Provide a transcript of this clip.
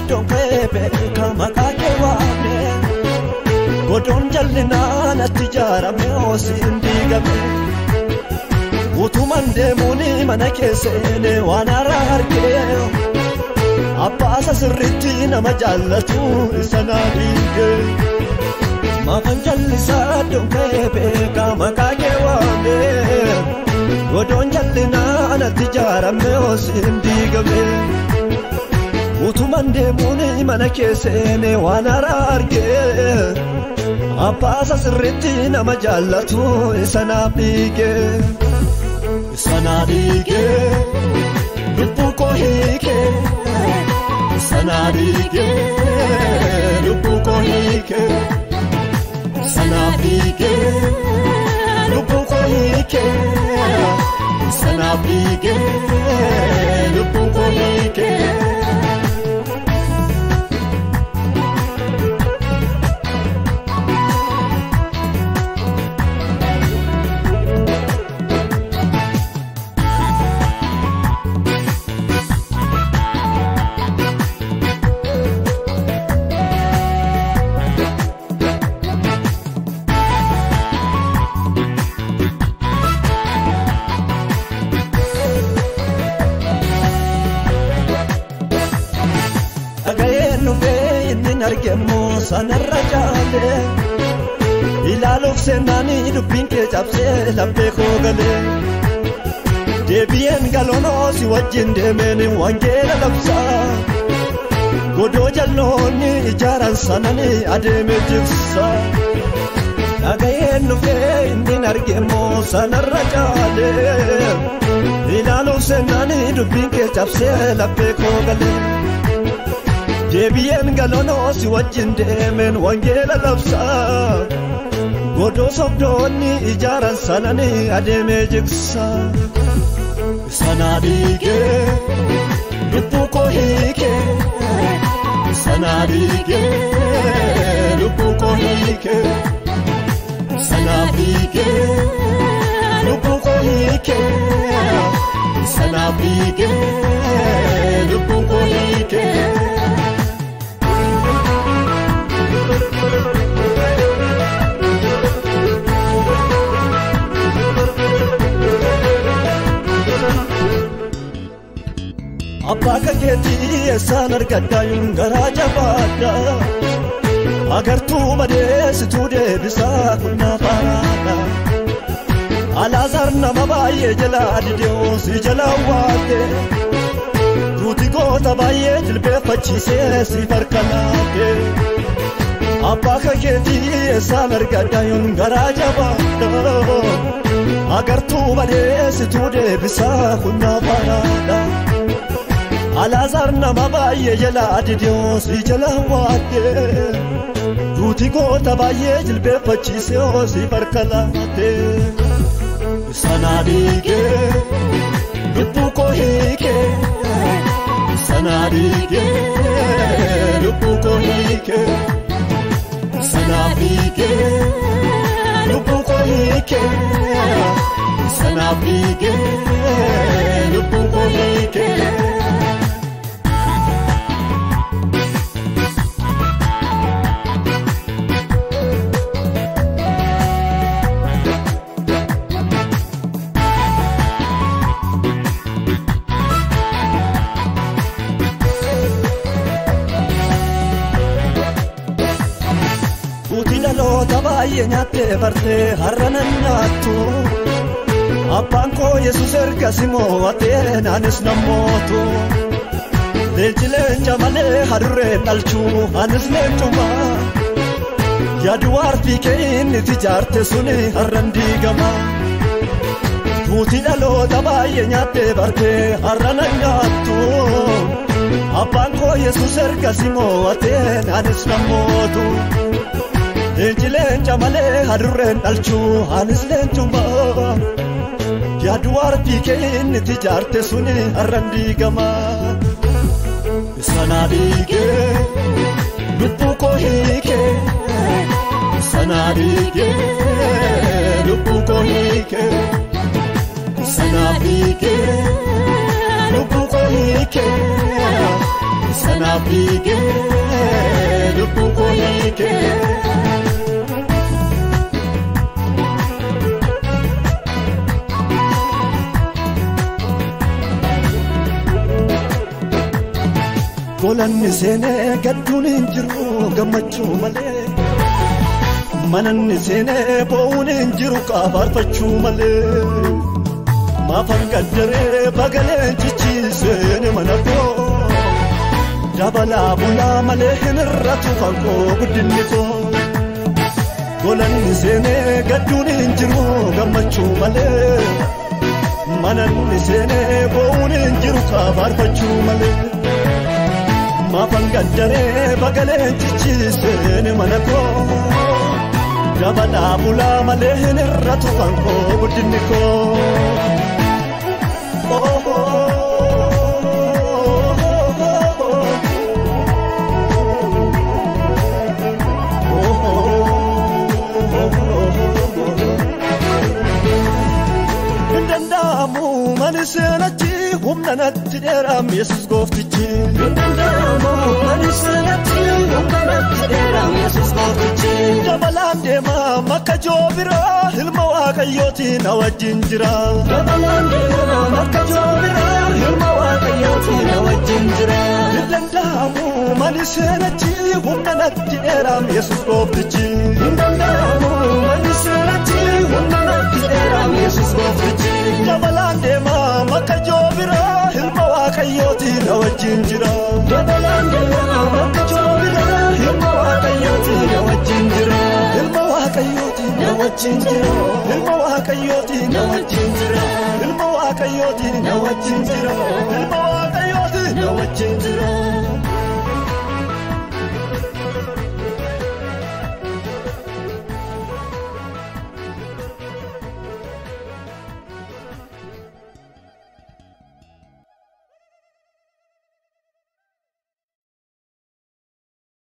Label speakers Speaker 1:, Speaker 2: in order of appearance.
Speaker 1: Don't pepe kama kakewane Godon jallina na tijara meosi indigame Utumande muni manakesene wanararke Appasa sirriti na majallatu isanabige Mafanjallisa don't pepe kama kakewane Godon jallina na tijara meosi indigame Utumande muni manakesene wanararge Appasa sirriti na majallatu isanabige Isanabige Lupuko hike Isanabige Lupuko hike Isanabige Lupuko hike Isanabige Lupuko hike Argemo sanarrajale Ilaluf senani dubinke chapse labbe khogale Debien galono si wajin demeni wangela labsa Godo jalloni ijaran sanani ademe jissa Nagayen nufe indin argemo sanarrajale Ilaluf senani dubinke chapse labbe khogale Debien galono si wajin demen wangela labsa Godo sobdoni ijaran sanani ademe jiksa Sanabige Lupuko hike Sanabige Lupuko hike Sanabige Lupuko hike Sanabige Lupuko hike Abaka keti sanar kadayun garaja bada Agar tu bades tu de bisa kunna parada Alazar nama baye jala diyo si jala wate Ruti ko tabaye jilbe pachi se si farkalate Abaka keti sanar kadayun garaja bada Agar tu bades tu de bisa kunna parada Alazar nama baye jala diyo si jala wate Ruti ko tabaye jilbe pachi se si farkalate Sanabige Lupuko hike Sanabige Lupuko hike Sanabige Lupuko hike Sanabige Lupuko hike Tabaye nyate varte harranan nyatu Appanko Yesus ergasimo ate nanis namotu Lejile jamale harre talchu anis lechuma Yaduar fike inni tijarte suni harran digama Tuti lalo tabaye nyate varte harranan nyatu Yesus ergasimo ateen anis namotu Injileen jamale hadurren alchu anis leenchuma Yaduwar pikeen tijarte suni arrandigama Sanadike Lupu ko hike Sanadike Lupu ko hike Sanadike Lupu ko hike Sanadike Lupu ko hike Golan nisene gadduun injiru gammachuu malee Manan nisene bo'uun injiru qaafarfachuu malee Maafan gaddaree bagaleen chichiiseen mana koo Dabalaa bulaa malee hin irratu fankoo guddinni koo Golan nisene gadduun injiru gammachuu malee Manan nisene bo'uun injiru qaafarfachuu malee Maafan gaddaree bagaleen chichiiseen mana koo Dabalaa bulaa malee hin irratu fankoo guddinni koo Dandamu manisenati humnanatti deram Yesus goftichi Dandamu manisenati humnanatti deram Yesus goftichi Dabalaan deema makka joobira ilma waaqayyooti na wajjin jira Dabalaan deema makka joobira ilma waaqayyooti na wajjin jira Dandamu manisenati humnanatti deram Yesus goftichi Dandamu manisenati humnanatti deram Yesus goftichi Dabalaan deema makka joobira ilma waaqayyooti na wajjin jira Dabalaan deema makka joobira ilma waaqayyooti na wajjin jira Ilma waaqayyooti na wajjin jira Ilma waaqayyooti na wajjin jira Ilma waaqayyooti na wajjin jira Ilma waaqayyooti na wajjin jira